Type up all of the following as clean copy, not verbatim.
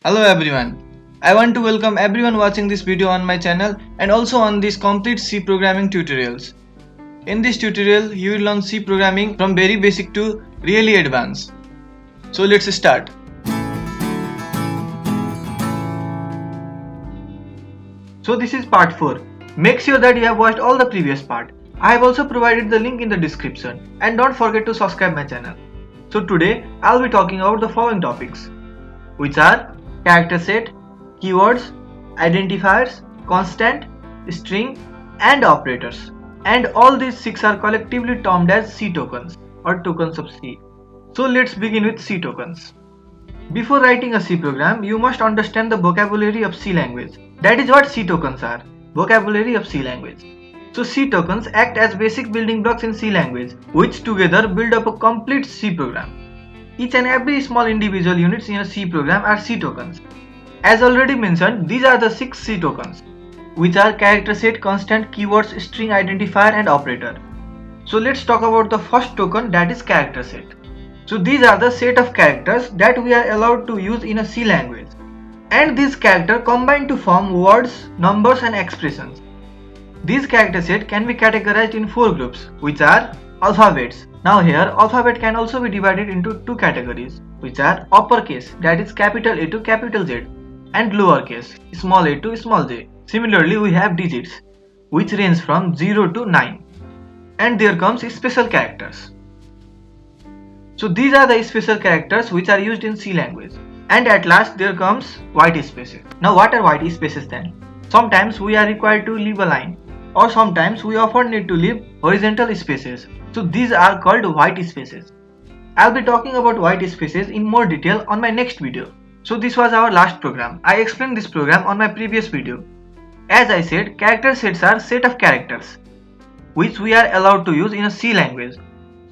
Hello everyone. I want to welcome everyone watching this video on my channel and also on these complete C programming tutorials. In this tutorial, you will learn C programming from very basic to really advanced. So let's start. So this is part 4. Make sure that you have watched all the previous part. I have also provided the link in the description and don't forget to subscribe my channel. So today I'll be talking about the following topics, which are character set, keywords, identifiers, constant, string, and operators. And all these 6 are collectively termed as C tokens or tokens of C. So let's begin with C tokens. Before writing a C program, you must understand the vocabulary of C language. That is what C tokens are, vocabulary of C language. So C tokens act as basic building blocks in C language, which together build up a complete C program. Each and every small individual units in a C program are C tokens. As already mentioned, these are the 6 C tokens, which are character set, constant, keywords, string, identifier, and operator. So let's talk about the first token, that is character set. So these are the set of characters that we are allowed to use in a C language. And these characters combine to form words, numbers, and expressions. These character set can be categorized in 4 groups, which are alphabets. Now here, alphabet can also be divided into 2 categories, which are uppercase, that is capital A to capital Z, and lowercase, small a to small j. Similarly, we have digits, which range from 0 to 9. And there comes special characters. So these are the special characters which are used in C language. And at last there comes white spaces. Now what are white spaces then? Sometimes we are required to leave a line, or sometimes we often need to leave horizontal spaces. So these are called white spaces. I'll be talking about white spaces in more detail on my next video. So this was our last program. I explained this program on my previous video. As I said, character sets are set of characters which we are allowed to use in a C language.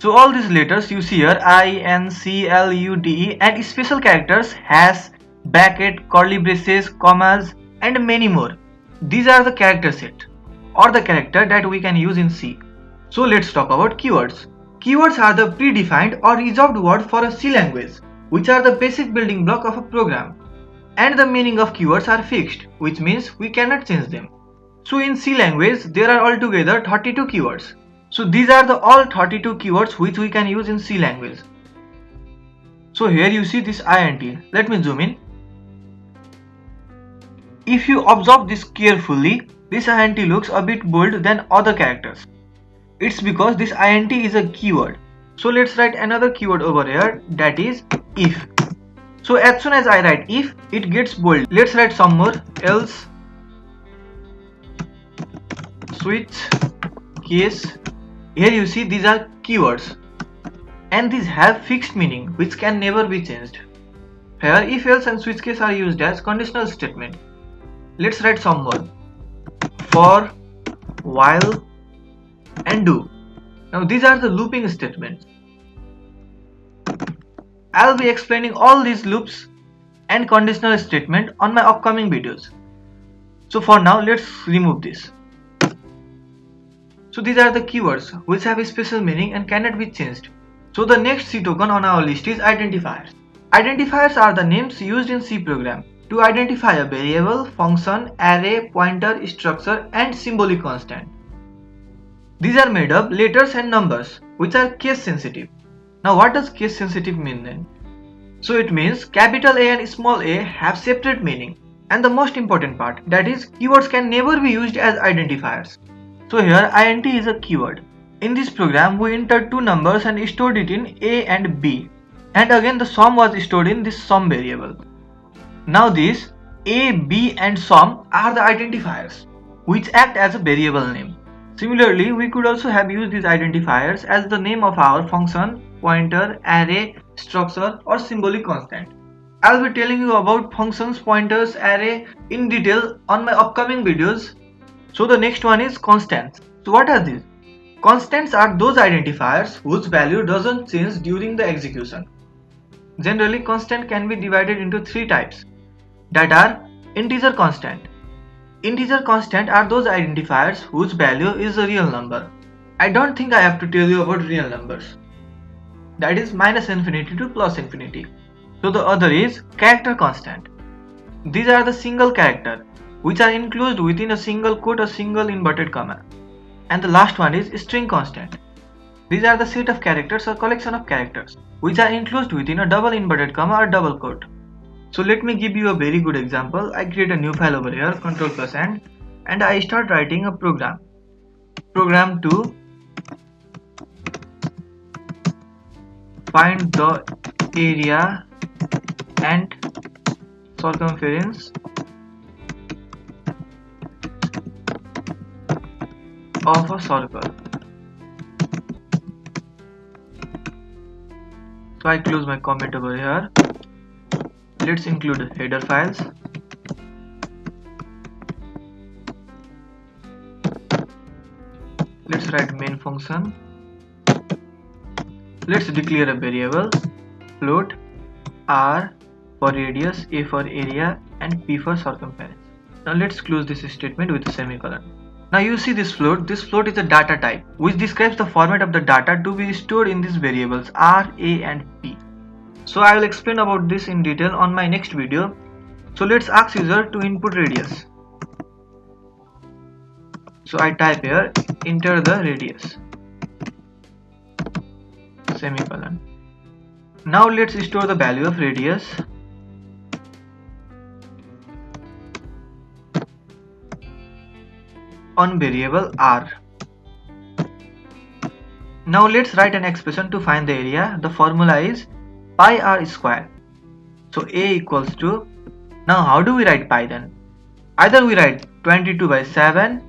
So all these letters you see here, I, N, C, L, U, D, E, and special characters, hash, bracket, curly braces, commas, and many more. These are the character set or the character that we can use in C. So let's talk about keywords. Keywords are the predefined or reserved word for a C language, which are the basic building block of a program. And the meaning of keywords are fixed, which means we cannot change them. So in C language, there are altogether 32 keywords. So these are the all 32 keywords which we can use in C language. So here you see this int. Let me zoom in. If you observe this carefully, this int looks a bit bold than other characters. It's because this int is a keyword. So let's write another keyword over here, that is if. So as soon as I write if, it gets bold. Let's write some more, else, switch, case. Here you see these are keywords and these have fixed meaning which can never be changed. Here if, else, and switch case are used as conditional statement. Let's write some more, for, while, and do. Now these are the looping statements. I'll be explaining all these loops and conditional statement on my upcoming videos. So for now let's remove this. So these are the keywords which have a special meaning and cannot be changed. So the next C token on our list is identifiers. Identifiers are the names used in C program to identify a variable, function, array, pointer, structure, and symbolic constant. These are made of letters and numbers which are case sensitive. Now what does case sensitive mean then? So it means capital A and small a have separate meaning. And the most important part, that is keywords can never be used as identifiers. So here int is a keyword. In this program we entered 2 numbers and stored it in a and b. And again the sum was stored in this sum variable. Now these a, b and sum are the identifiers which act as a variable name. Similarly, we could also have used these identifiers as the name of our function, pointer, array, structure, or symbolic constant. I'll be telling you about functions, pointers, array in detail on my upcoming videos. So the next one is constants. So what are these? Constants are those identifiers whose value doesn't change during the execution. Generally, constant can be divided into 3 types, that are integer constant. Integer constant are those identifiers whose value is a real number. I don't think I have to tell you about real numbers. That is minus infinity to plus infinity. So the other is character constant. These are the single character which are enclosed within a single quote or single inverted comma. And the last one is string constant. These are the set of characters or collection of characters which are enclosed within a double inverted comma or double quote. So let me give you a very good example. I create a new file over here, Ctrl plus N, and I start writing a program. Program to find the area and circumference of a circle. So I close my comment over here. Let's include header files. Let's write main function. Let's declare a variable float r for radius, a for area, and p for circumference. Now let's close this statement with a semicolon. Now you see this float is a data type which describes the format of the data to be stored in these variables r, a, and p. So I will explain about this in detail on my next video. So let's ask user to input radius. So I type here enter the radius, semicolon. Now let's store the value of radius. On variable r. Now let's write an expression to find the area. The formula is pi r square. So a equals to, now how do we write pi then? Either we write 22/7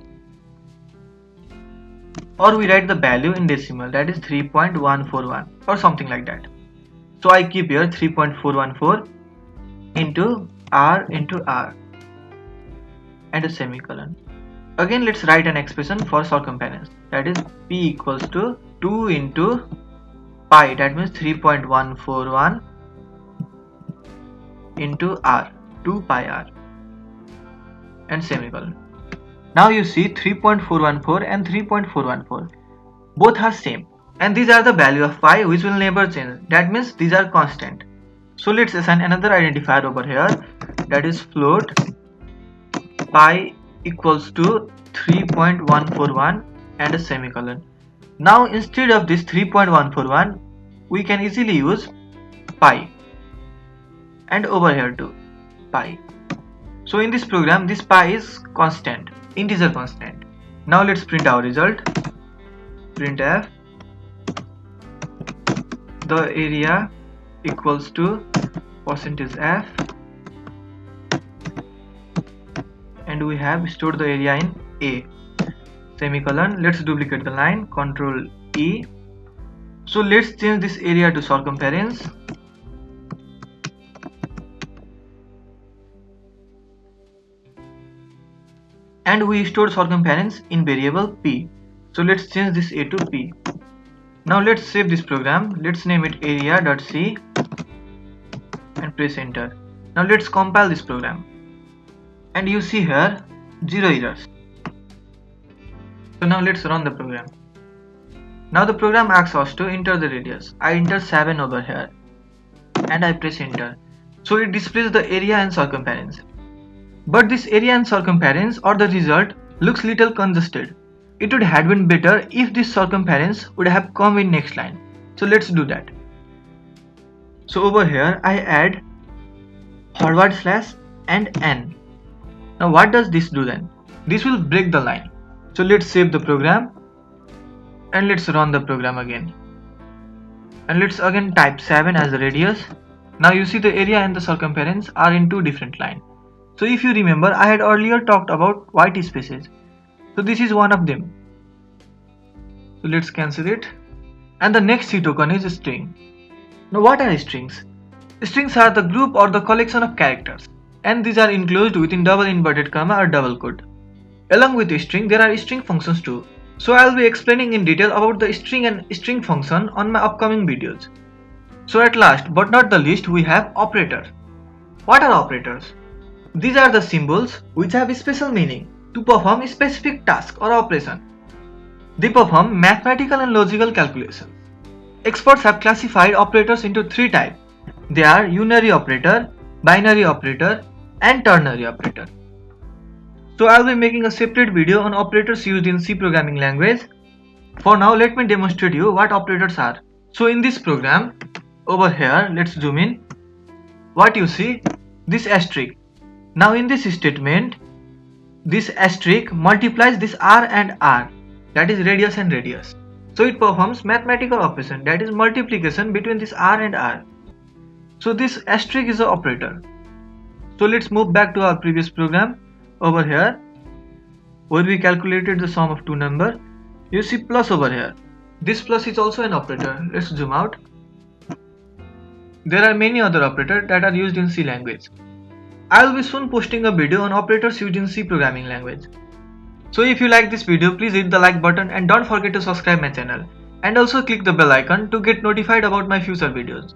or we write the value in decimal, that is 3.141 or something like that. So I keep here 3.414 into r and a semicolon. Again let's write an expression for circumference, that is p equals to 2 into pi, that means 3.141 into r, 2 pi r, and semicolon. Now you see 3.414 and 3.414 both are same, and these are the value of pi which will never change, that means these are constant. So let's assign another identifier over here, that is float pi equals to 3.141 and a semicolon. Now instead of this 3.141 we can easily use pi, and over here too pi. So in this program this pi is constant, integer constant. Now let's print our result. Printf the area equals to %f, and we have stored the area in a, semicolon. Let's duplicate the line, Ctrl E. So let's change this area to circumference. And we stored circumference in variable p. So let's change this a to p. Now let's save this program. Let's name it area.c and press enter. Now let's compile this program. And you see here 0 errors. So now let's run the program. Now the program asks us to enter the radius. I enter 7 over here and I press enter. So it displays the area and circumference. But this area and circumference or the result looks little congested. It would have been better if this circumference would have come in next line. So let's do that. So over here I add / and n. Now what does this do then? This will break the line. So let's save the program and let's run the program again. And let's again type 7 as the radius. Now you see the area and the circumference are in two different lines. So if you remember, I had earlier talked about white spaces. So this is one of them. So let's cancel it. And the next C token is a string. Now what are strings? Strings are the group or the collection of characters, and these are enclosed within double inverted comma or double quote. Along with the string, there are string functions too. So I will be explaining in detail about the string and string function on my upcoming videos. So at last but not the least, we have operators. What are operators? These are the symbols which have a special meaning to perform a specific task or operation. They perform mathematical and logical calculations. Experts have classified operators into three types. They are unary operator, binary operator, and ternary operator. So I'll be making a separate video on operators used in C programming language. For now, let me demonstrate you what operators are. So in this program, over here, let's zoom in. What you see, this asterisk. Now in this statement, this asterisk multiplies this r and r, that is radius and radius. So it performs mathematical operation, that is multiplication between this r and r. So this asterisk is an operator. So let's move back to our previous program. Over here, where we calculated the sum of two numbers, you see plus over here. This plus is also an operator. Let's zoom out. There are many other operators that are used in C language. I will be soon posting a video on operators used in C programming language. So if you like this video, please hit the like button and don't forget to subscribe my channel. And also click the bell icon to get notified about my future videos.